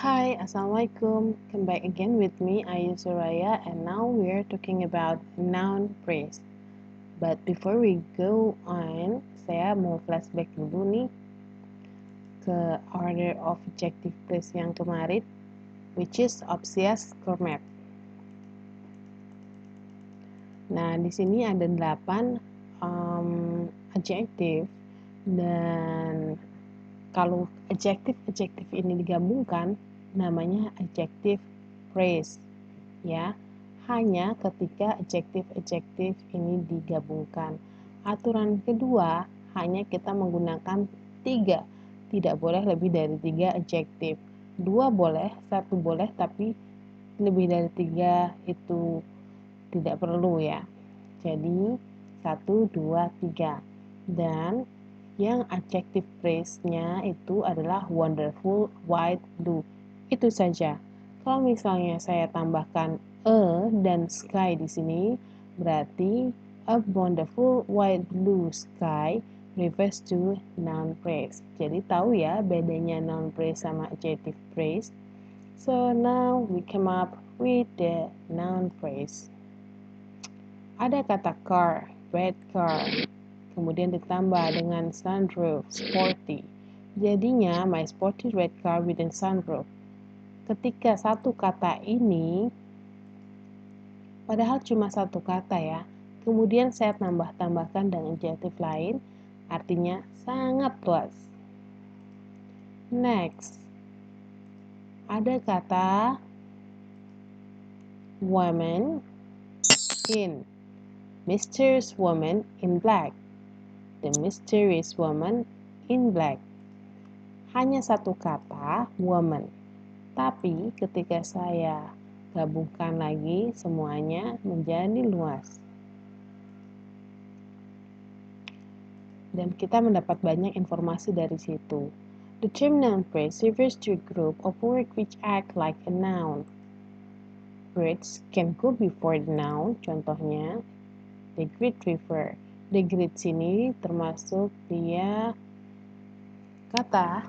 Hi, Assalamualaikum. Come back again with me, Ayu Suraya, and now we're talking about noun phrase. But before we go on, saya mau flashback dulu nih ke order of adjective phrase yang kemarin, which is obvious format. Nah, di sini ada 8 adjective, dan kalau adjective ini digabungkan namanya adjective phrase, ya. Hanya ketika adjective ini digabungkan. Aturan kedua, hanya kita menggunakan 3, tidak boleh lebih dari 3 adjective. 2 boleh, 1 boleh, tapi lebih dari 3 itu tidak perlu, ya. Jadi 1, 2, 3. Dan yang adjective phrase-nya itu adalah wonderful, white, blue. Itu saja. Kalau misalnya saya tambahkan a dan sky di sini, berarti a wonderful, white, blue sky refers to noun phrase. Jadi tahu ya bedanya noun phrase sama adjective phrase. So now we come up with the noun phrase. Ada kata car, red car, kemudian ditambah dengan sunroof, sporty. Jadinya my sporty red car with a sunroof. Ketika satu kata ini, padahal cuma satu kata ya, kemudian saya tambahkan dengan adjective lain, artinya sangat luas. Next, ada kata woman in, mysterious woman in black. The mysterious woman in black. Hanya satu kata, woman. Tapi ketika saya gabungkan lagi, semuanya menjadi luas. Dan kita mendapat banyak informasi dari situ. The term noun phrase refers to a group of words which act like a noun. Words can go before the noun, contohnya the great river. The great sini termasuk dia kata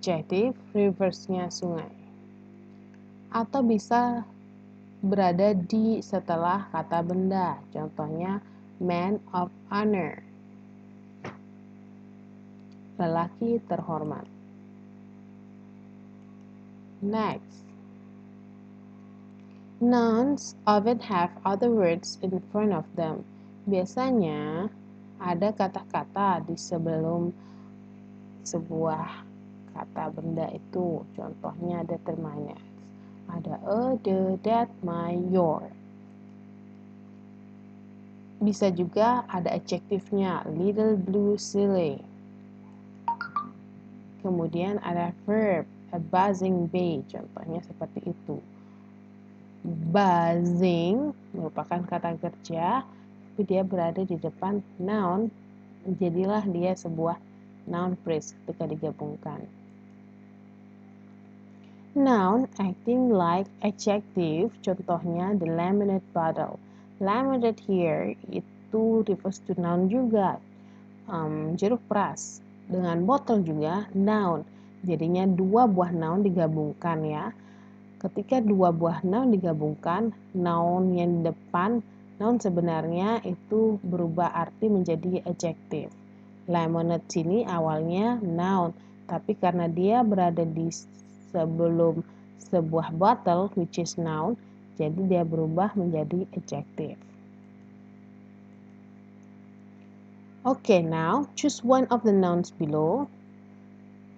adjective, reverse-nya sungai. Atau bisa berada di setelah kata benda, contohnya man of honor, lelaki terhormat. Next, nouns often have other words in front of them. Biasanya ada kata-kata di sebelum sebuah kata benda itu, contohnya determinants. Ada a, the, that, my, your. Bisa juga ada adjektifnya, little, blue, silly. Kemudian ada verb, a buzzing bee, contohnya seperti itu. Buzzing merupakan kata kerja, tapi dia berada di depan noun, jadilah dia sebuah noun phrase ketika digabungkan. Noun acting like adjective, contohnya the lemonade bottle. Lemonade here itu refers to noun juga, jeruk peras. Dengan botol juga noun, jadinya 2 buah noun digabungkan ya. Ketika 2 buah noun digabungkan, noun yang di depan, noun sebenarnya itu berubah arti menjadi adjective. Lemonade sini awalnya noun, tapi karena dia berada di sebelum sebuah bottle, which is noun, jadi dia berubah menjadi adjective. Okay, now choose one of the nouns below.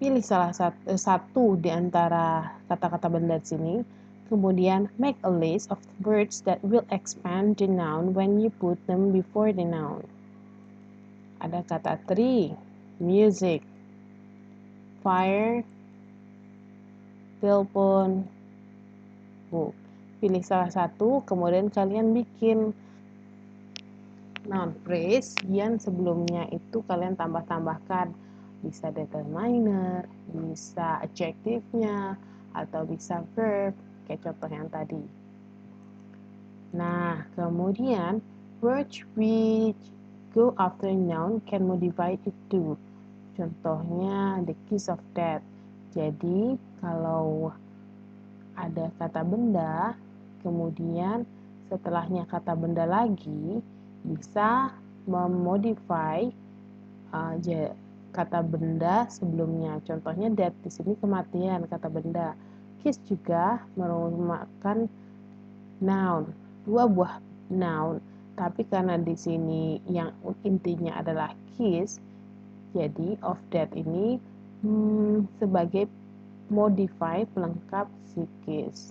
Pilih salah satu di antara kata-kata benda di sini. Kemudian make a list of words that will expand the noun when you put them before the noun. Ada kata tree, music, fire, telepon, book. Pilih salah satu, kemudian kalian bikin noun phrase yang sebelumnya itu kalian tambah-tambahkan. Bisa determiner, bisa adjective-nya, atau bisa verb, kayak contoh yang tadi. Nah, kemudian words which go after noun can modify it too. Contohnya the kiss of death. Jadi kalau ada kata benda, kemudian setelahnya kata benda lagi, bisa memodify kata benda sebelumnya. Contohnya death di sini kematian kata benda. Kiss juga merupakan noun, dua buah noun. Tapi karena di sini yang intinya adalah kiss, jadi of death ini sebagai modify pelengkap si kiss.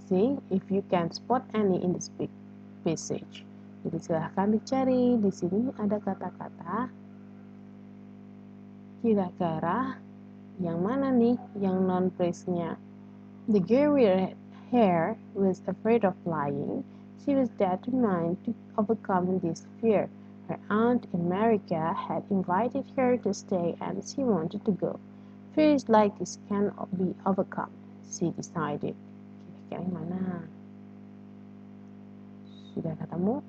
See if you can spot any in this big passage. Jadi silahkan dicari. Di sini ada kata-kata. Kira-kira yang mana nih yang non phrase-nya? The girl with red hair was afraid of flying. She was determined to overcome this fear. Her aunt in America had invited her to stay and she wanted to go. Fears like this can be overcome, she decided. Kira-kira yang mana? Sudah ketemu?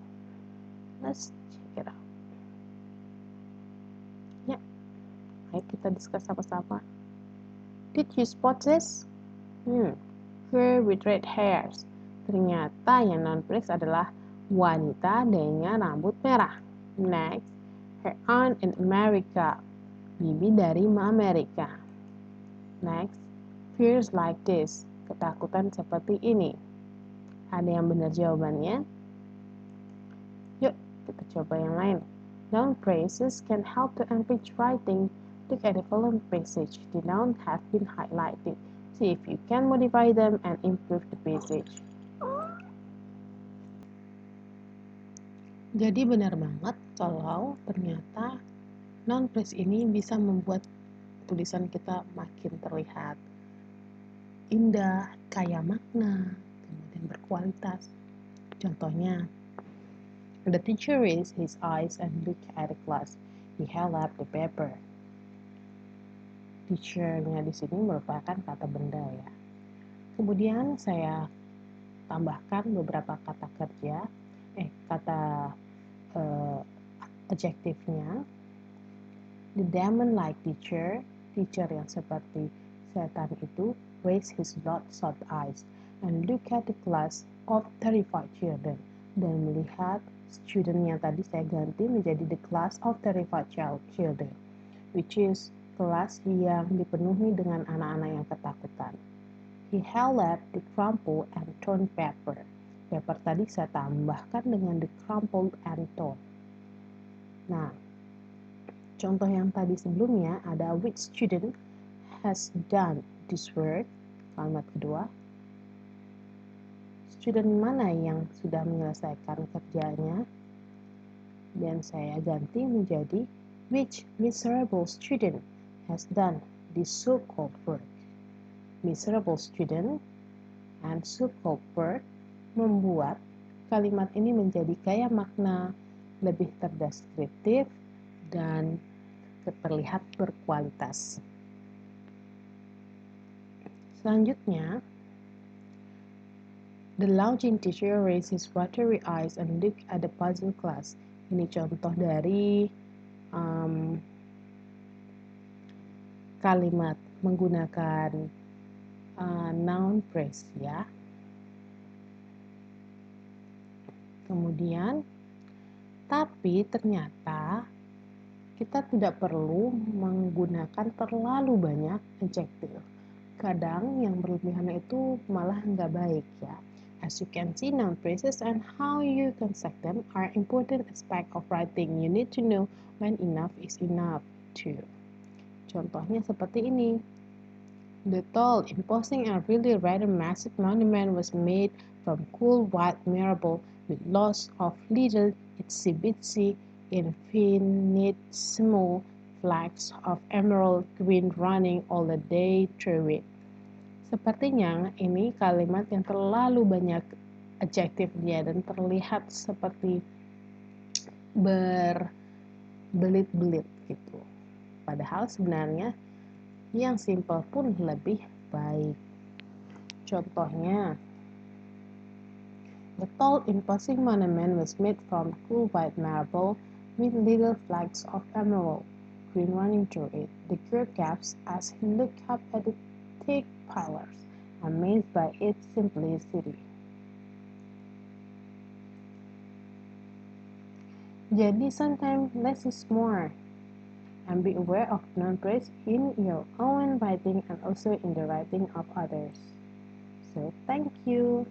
Let's check it out. Ya, ayo kita discuss sama-sama. Did you spot this? Girl with red hairs. Ternyata yang non-phrase adalah wanita dengan rambut merah. Next, her aunt in America. Bibi dari Amerika. Next, fears like this. Ketakutan seperti ini. Ada yang benar jawabannya? Yuk, kita coba yang lain. Noun phrases can help to enrich writing. Look at the following passage. The nouns have been highlighted. See if you can modify them and improve the passage. Jadi benar banget kalau ternyata noun phrase ini bisa membuat tulisan kita makin terlihat indah, kaya makna, kemudian berkualitas. Contohnya, the teacher raised his eyes and looked at the class. He held up the paper. Teacher-nya di sini merupakan kata benda ya. Kemudian saya tambahkan beberapa kata kerja, kata adjektifnya. The demon-like teacher, teacher yang seperti setan itu, raised his bloodshot eyes and looked at the class of terrified children. Dan melihat student yang tadi saya ganti menjadi the class of terrified children, which is kelas yang dipenuhi dengan anak-anak yang ketakutan. He held up the crumpled and torn paper. Paper tadi saya tambahkan dengan the crumpled and torn. Nah, contoh yang tadi sebelumnya ada which student has done this work. Kalimat kedua, student mana yang sudah menyelesaikan kerjanya? Dan saya ganti menjadi which miserable student has done this so-called work. Miserable student and so-called work membuat kalimat ini menjadi kaya makna, lebih terdeskriptif, dan terlihat berkualitas. Selanjutnya, the lounging teacher raised his watery eyes and looked at the puzzle class. Ini contoh dari kalimat menggunakan noun phrase ya. Kemudian, tapi ternyata kita tidak perlu menggunakan terlalu banyak adjektif. Kadang yang berlebihan itu malah nggak baik ya. As you can see, noun phrases and how you construct them are important aspect of writing. You need to know when enough is enough too. Contohnya seperti ini. The tall, imposing, and really rather massive monument was made from cool white marble with lots of little itsy-bitsy infinitesimal flecks of emerald green running all the day through it. Sepertinya ini kalimat yang terlalu banyak adjektifnya dan terlihat seperti berbelit-belit gitu. Padahal sebenarnya yang simple pun lebih baik. Contohnya, the tall imposing monument was made from cool white marble with little flecks of emerald been running through it. The girl gasped as he looked up at the thick pillars, amazed by its simplicity. Jadi sometimes less is more, and be aware of non-praise in your own writing and also in the writing of others. So thank you.